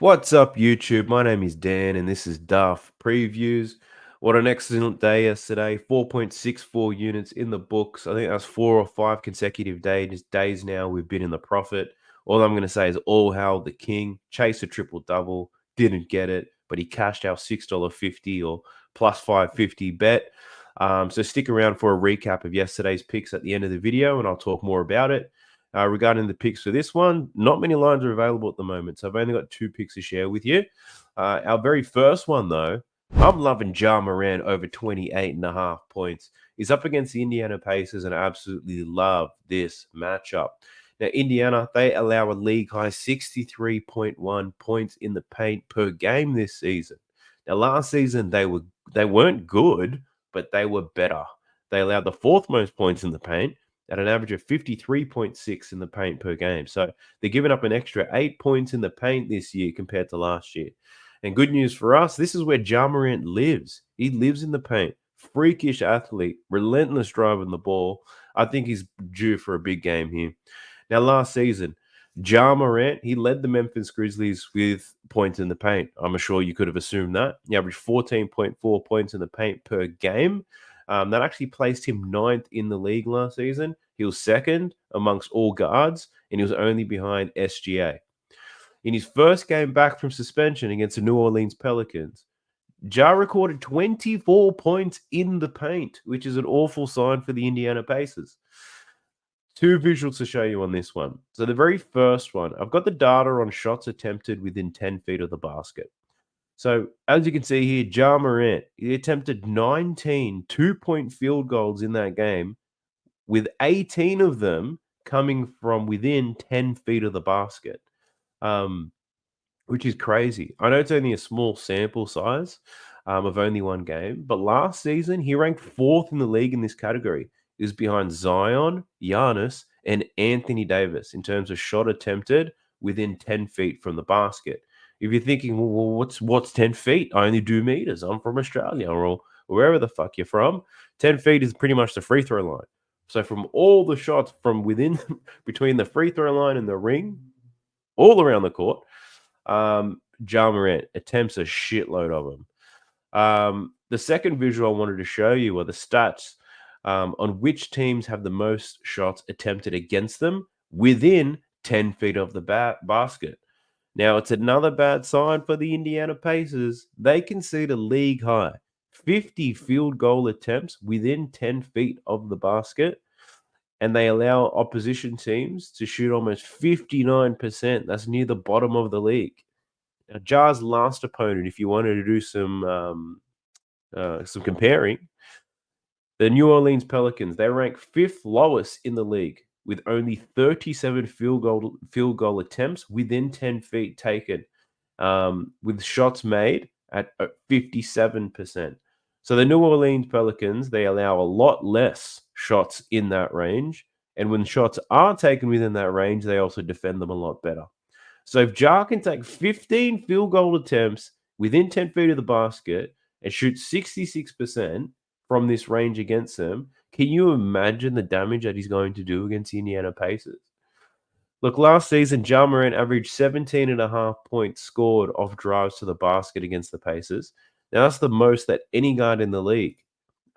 What's up, YouTube? My name is Dan, and this is Duff Previews. What an excellent day yesterday. 4.64 units in the books. I think that's 4 or 5 consecutive days now we've been in the profit. All I'm going to say is all hail the king. Chased a triple double. Didn't get it, but he cashed our $6.50 or plus 550 bet. So stick around for a recap of yesterday's picks at the end of the video, and I'll talk more about it. Regarding the picks for this one, not many lines are available at the moment, so I've only got 2 picks to share with you. Our very first one, though, I'm loving Morant over 28.5 points. He's up against the Indiana Pacers, and I absolutely love this matchup. Now, Indiana, they allow a league high 63.1 points in the paint per game this season. Now, last season they weren't good, but they were better. They allowed the fourth most points in the paint at an average of 53.6 in the paint per game. So they're giving up an extra 8 points in the paint this year compared to last year. And good news for us, this is where Ja Morant lives. He lives in the paint. Freakish athlete, relentless driving the ball. I think he's due for a big game here. Now, last season, Ja Morant, he led the Memphis Grizzlies with points in the paint. I'm sure you could have assumed that. He averaged 14.4 points in the paint per game. That actually placed him ninth in the league last season. He was second amongst all guards, and he was only behind SGA. In his first game back from suspension against the New Orleans Pelicans, Ja recorded 24 points in the paint, which is an awful sign for the Indiana Pacers. 2 visuals to show you on this one. So the very first one, I've got the data on shots attempted within 10 feet of the basket. So as you can see here, Ja Morant, he attempted 19 two-point field goals in that game, with 18 of them coming from within 10 feet of the basket, um, which is crazy. I know it's only a small sample size of only one game, but last season he ranked fourth in the league in this category. He was behind Zion, Giannis, and Anthony Davis in terms of shot attempted within 10 feet from the basket. If you're thinking, well, what's 10 feet? I only do meters. I'm from Australia or wherever the fuck you're from. 10 feet is pretty much the free throw line. So from all the shots from within between the free throw line and the ring, all around the court, Ja Morant attempts a shitload of them. The second visual I wanted to show you are the stats on which teams have the most shots attempted against them within 10 feet of the basket. Now, it's another bad sign for the Indiana Pacers. They concede a league high 50 field goal attempts within 10 feet of the basket, and they allow opposition teams to shoot almost 59%. That's near the bottom of the league. Now, Ja's last opponent, if you wanted to do some comparing, the New Orleans Pelicans, they rank fifth lowest in the league with only 37 field goal attempts within 10 feet taken, with shots made at 57%. So the New Orleans Pelicans, they allow a lot less shots in that range. And when shots are taken within that range, they also defend them a lot better. So if Ja can take 15 field goal attempts within 10 feet of the basket and shoot 66% from this range against them, can you imagine the damage that he's going to do against the Indiana Pacers? Look, last season, Ja Morant averaged 17.5 points scored off drives to the basket against the Pacers. Now, that's the most that any guard in the league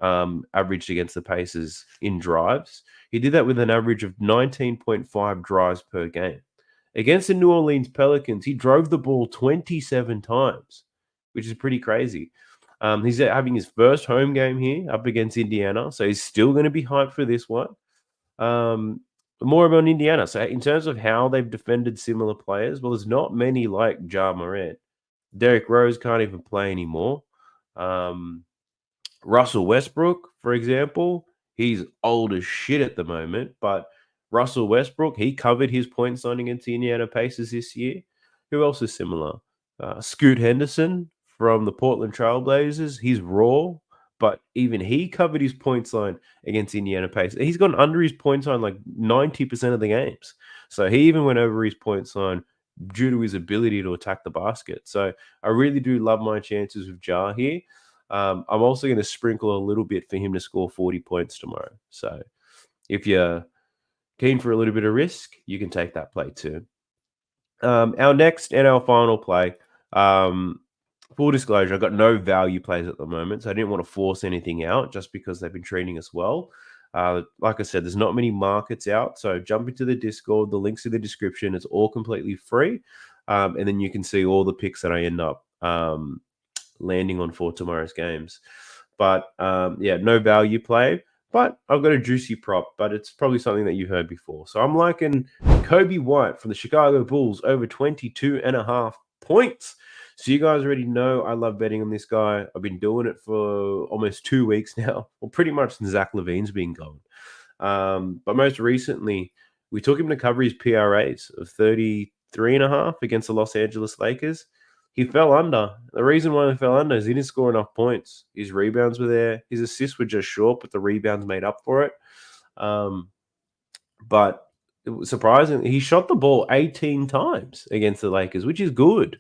averaged against the Pacers in drives. He did that with an average of 19.5 drives per game. Against the New Orleans Pelicans, he drove the ball 27 times, which is pretty crazy. He's having his first home game here up against Indiana, so he's still going to be hyped for this one. More about Indiana. So in terms of how they've defended similar players, well, there's not many like Ja Morant. Derrick Rose can't even play anymore. Russell Westbrook, for example, he's old as shit at the moment, but Russell Westbrook, he covered his point signing against the Indiana Pacers this year. Who else is similar? Scoot Henderson from the Portland Trailblazers. He's raw, but even he covered his point line against Indiana Pacers. He's gone under his point line like 90% of the games. So he even went over his point line due to his ability to attack the basket. So I really do love my chances with Ja here. I'm also going to sprinkle a little bit for him to score 40 points tomorrow. So if you're keen for a little bit of risk, you can take that play too. Our next and our final play. Um, Full disclosure, I've got no value plays at the moment, so I didn't want to force anything out just because they've been treating us well. Like I said, there's not many markets out, so jump into the Discord. The links in the description. It's all completely free, and then you can see all the picks that I end up landing on for tomorrow's games. But yeah, no value play. But I've got a juicy prop, but it's probably something that you've heard before. So I'm liking Kobe White from the Chicago Bulls over 22.5 points. So you guys already know I love betting on this guy. I've been doing it for almost 2 weeks now, well, pretty much since Zach Levine's been gone. But most recently, we took him to cover his PRAs of 33.5 against the Los Angeles Lakers. He fell under. The reason why he fell under is he didn't score enough points. His rebounds were there. His assists were just short, but the rebounds made up for it. Um, but it was surprising. He shot the ball 18 times against the Lakers, which is good.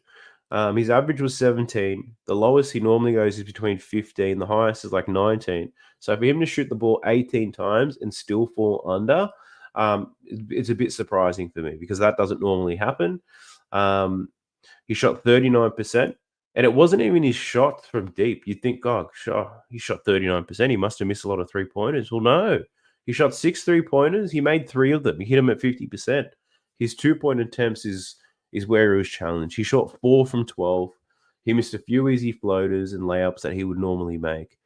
His average was 17. The lowest he normally goes is between 15. The highest is like 19. So for him to shoot the ball 18 times and still fall under, it's a bit surprising for me because that doesn't normally happen. Um, he shot 39%. And it wasn't even his shot from deep. You'd think, God, he shot 39%. He must have missed a lot of 3-pointers. Well, no. He shot 6 3-pointers. He made 3 of them. He hit them at 50%. His 2-point attempts is where he was challenged. He shot 4 from 12. He missed a few easy floaters and layups that he would normally make.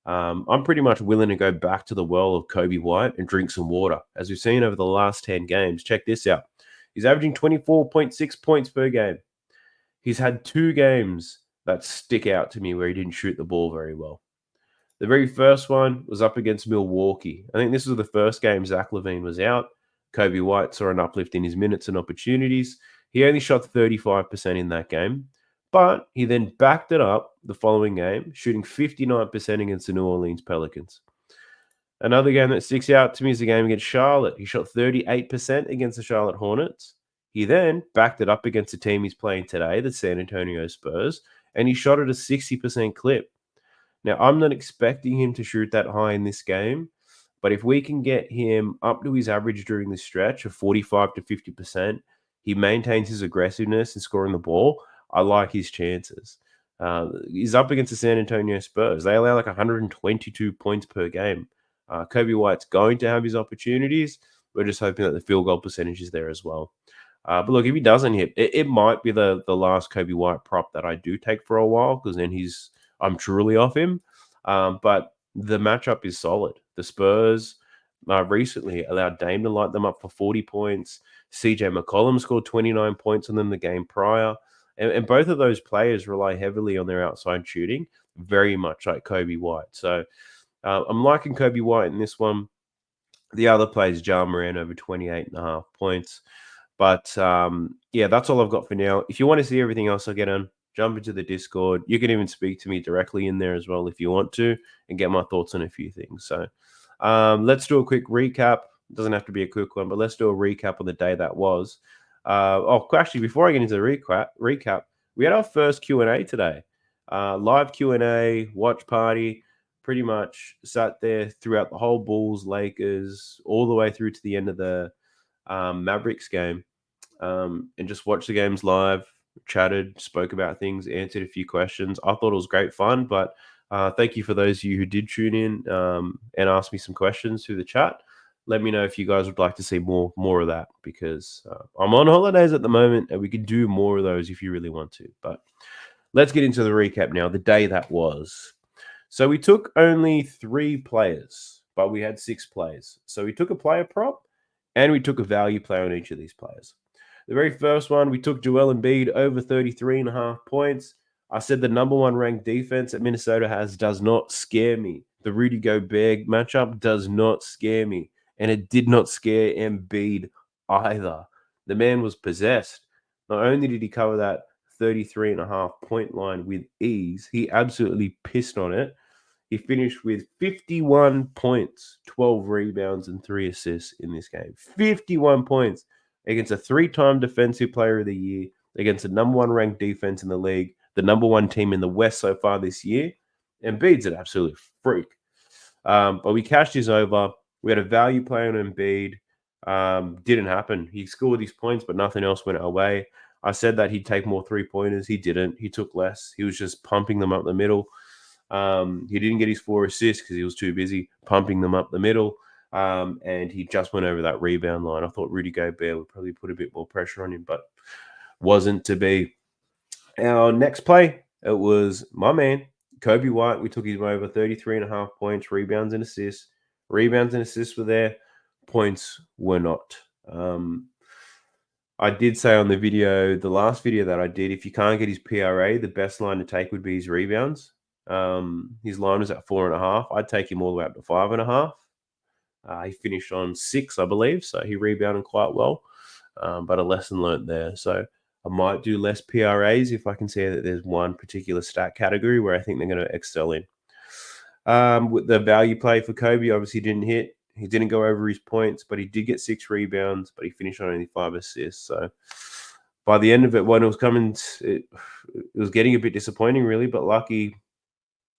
I'm pretty much willing to go back to the well of Kobe White and drink some water. As we've seen over the last 10 games, check this out. He's averaging 24.6 points per game. He's had 2 games that stick out to me where he didn't shoot the ball very well. The very first one was up against Milwaukee. I think this was the first game Zach LaVine was out. Kobe White saw an uplift in his minutes and opportunities. He only shot 35% in that game, but he then backed it up the following game, shooting 59% against the New Orleans Pelicans. Another game that sticks out to me is the game against Charlotte. He shot 38% against the Charlotte Hornets. He then backed it up against the team he's playing today, the San Antonio Spurs, and he shot at a 60% clip. Now, I'm not expecting him to shoot that high in this game, but if we can get him up to his average during this stretch of 45 to 50%, he maintains his aggressiveness in scoring the ball. I like his chances. He's up against the San Antonio Spurs. They allow like 122 points per game. Kobe White's going to have his opportunities. We're just hoping that the field goal percentage is there as well. But look, if he doesn't hit, it might be the last Kobe White prop that I do take for a while because then I'm truly off him. But the matchup is solid. The Spurs recently allowed Dame to light them up for 40 points. CJ McCollum scored 29 points on them the game prior. And both of those players rely heavily on their outside shooting, very much like Kobe White. So I'm liking Kobe White in this one. The other play is Ja Morant over 28.5 points. But yeah, that's all I've got for now. If you want to see everything else I get on, jump into the Discord. You can even speak to me directly in there as well if you want to and get my thoughts on a few things. So let's do a quick recap. It doesn't have to be a quick one, but let's do a recap on the day that was. Actually, before I get into the recap, we had our first Q&A today. Live Q&A, watch party. Pretty much sat there throughout the whole Bulls, Lakers, all the way through to the end of the Mavericks game, and just watched the games live, chatted, spoke about things, answered a few questions. I thought it was great fun, but thank you for those of you who did tune in and ask me some questions through the chat. Let me know if you guys would like to see more of that because I'm on holidays at the moment and we can do more of those if you really want to. But let's get into the recap now, the day that was. So we took only 3 players, but we had 6 players. So we took a player prop and we took a value play on each of these players. The very first one, we took Joel Embiid over 33.5 points. I said the number 1 ranked defense that Minnesota has does not scare me. The Rudy Gobert matchup does not scare me. And it did not scare Embiid either. The man was possessed. Not only did he cover that 33.5 point line with ease, he absolutely pissed on it. He finished with 51 points, 12 rebounds, and 3 assists in this game. 51 points against a 3-time Defensive Player of the Year, against the number 1 ranked defense in the league, the number 1 team in the West so far this year. Embiid's an absolute freak. But we cashed his over. We had a value play on Embiid. Didn't happen. He scored his points, but nothing else went our way. I said that he'd take more three-pointers. He didn't. He took less. He was just pumping them up the middle. He didn't get his 4 assists because he was too busy pumping them up the middle. And he just went over that rebound line. I thought Rudy Gobert would probably put a bit more pressure on him, but wasn't to be. Our next play, it was my man, Kobe White. We took him over 33.5 points, rebounds and assists. Rebounds and assists were there. Points were not. I did say on the video, the last video that I did, if you can't get his PRA, the best line to take would be his rebounds. His line was at 4.5. I'd take him all the way up to 5.5. He finished on 6, I believe, so he rebounded quite well. But a lesson learnt there. So I might do less PRAs if I can see that there's one particular stat category where I think they're going to excel in. With the value play for Kobe, obviously didn't hit. He didn't go over his points, but he did get 6 rebounds, but he finished on only 5 assists. So by the end of it, when it was coming, it was getting a bit disappointing, really, but lucky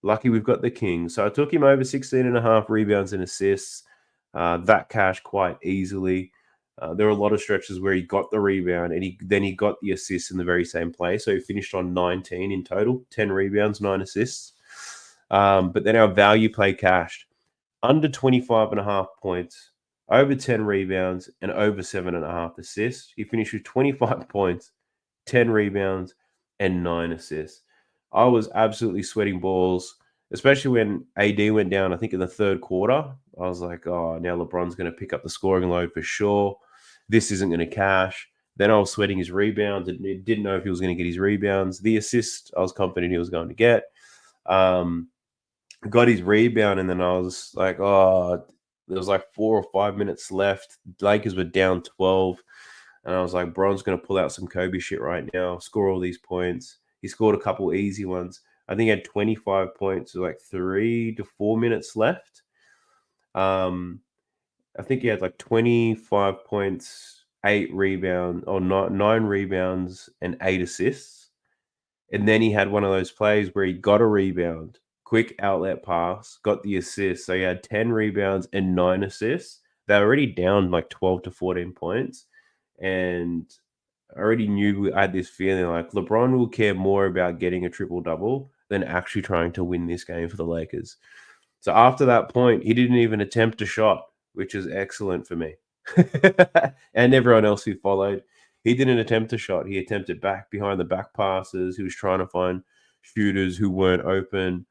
we've got the king. So I took him over 16.5 rebounds and assists. That cash quite easily. There were a lot of stretches where he got the rebound and he got the assist in the very same play. So he finished on 19 in total, 10 rebounds, 9 assists. But then our value play cashed under 25.5 points, over 10 rebounds, and over 7.5 assists. He finished with 25 points, 10 rebounds, and 9 assists. I was absolutely sweating balls, especially when AD went down, I think in the third quarter. I was like, oh, now LeBron's going to pick up the scoring load for sure. This isn't going to cash. Then I was sweating his rebounds. I didn't know if he was going to get his rebounds. The assist, I was confident he was going to get. Got his rebound, and then I was like, oh, there was like 4 or 5 minutes left. Lakers were down 12. And I was like, Bron's going to pull out some Kobe shit right now, score all these points. He scored a couple easy ones. I think he had 25 points with like 3 to 4 minutes left. I think he had like 25 points, 8 rebounds, or 9 rebounds and 8 assists. And then he had one of those plays where he got a rebound, quick outlet pass, got the assist. So he had 10 rebounds and 9 assists. They're already down like 12 to 14 points. And I already knew I had this feeling like LeBron will care more about getting a triple-double than actually trying to win this game for the Lakers. So after that point, he didn't even attempt a shot, which is excellent for me. And everyone else who followed. He didn't attempt a shot. He attempted back behind the back passes. He was trying to find shooters who weren't open.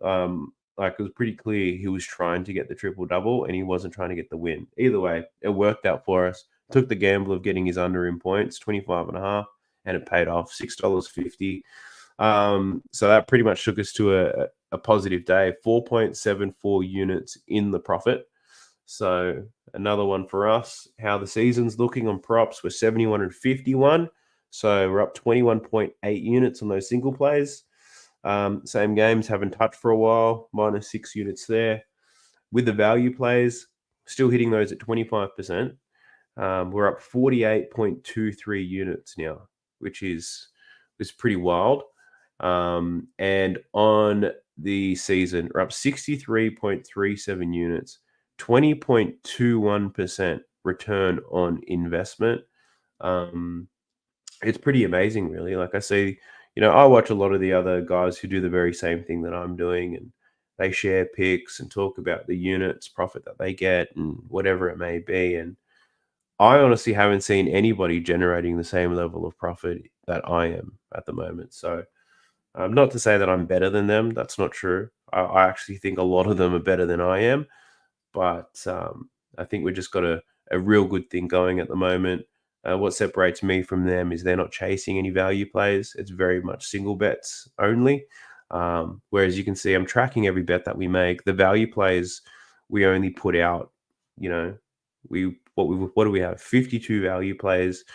Like it was pretty clear he was trying to get the triple-double and he wasn't trying to get the win. Either way, it worked out for us. Took the gamble of getting his under in points, 25.5, and it paid off, $6.50. So that pretty much took us to a positive day, 4.74 units in the profit. So another one for us. How the season's looking on props, we're 71.51. So we're up 21.8 units on those single plays. Same games, haven't touched for a while, -6 units there. With the value plays, still hitting those at 25%. We're up 48.23 units now, which is pretty wild. And on the season, we're up 63.37 units, 20.21% return on investment. It's pretty amazing, really. Like I say, I watch a lot of the other guys who do the very same thing that I'm doing, and they share picks and talk about the units profit that they get and whatever it may be. And I honestly haven't seen anybody generating the same level of profit that I am at the moment. So, not to say that I'm better than them. That's not true. I actually think a lot of them are better than I am. But I think we just got a real good thing going at the moment. What separates me from them is they're not chasing any value plays. It's very much single bets only. Whereas you can see I'm tracking every bet that we make. The value plays we only put out, what do we have? 52 value plays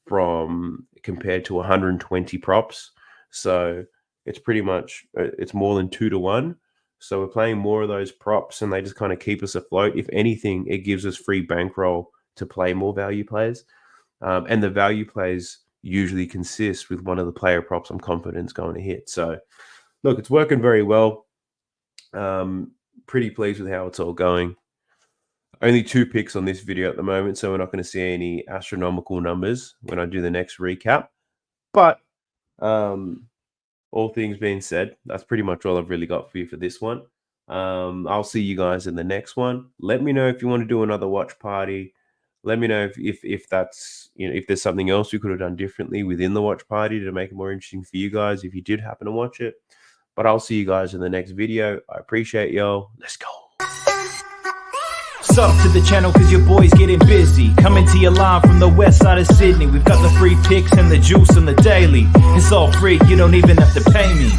from compared to 120 props. So it's pretty much it's more than 2 to 1. So we're playing more of those props, and they just kind of keep us afloat. If anything, it gives us free bankroll to play more value plays. And the value plays usually consist with one of the player props I'm confident is going to hit. So look, it's working very well. Pretty pleased with how it's all going. Only 2 picks on this video at the moment, so we're not going to see any astronomical numbers when I do the next recap. But all things being said, that's pretty much all I've really got for you for this one. I'll see you guys in the next one. Let me know if you want to do another watch party. Let me know if that's, you know, if there's something else we could have done differently within the watch party to make it more interesting for you guys if you did happen to watch it. But I'll see you guys in the next video. I appreciate y'all. Let's go. Sub to the channel cause your boy's getting busy. Coming to your line from the west side of Sydney. We've got the free picks and the juice on the daily. It's all free, you don't even have to pay me.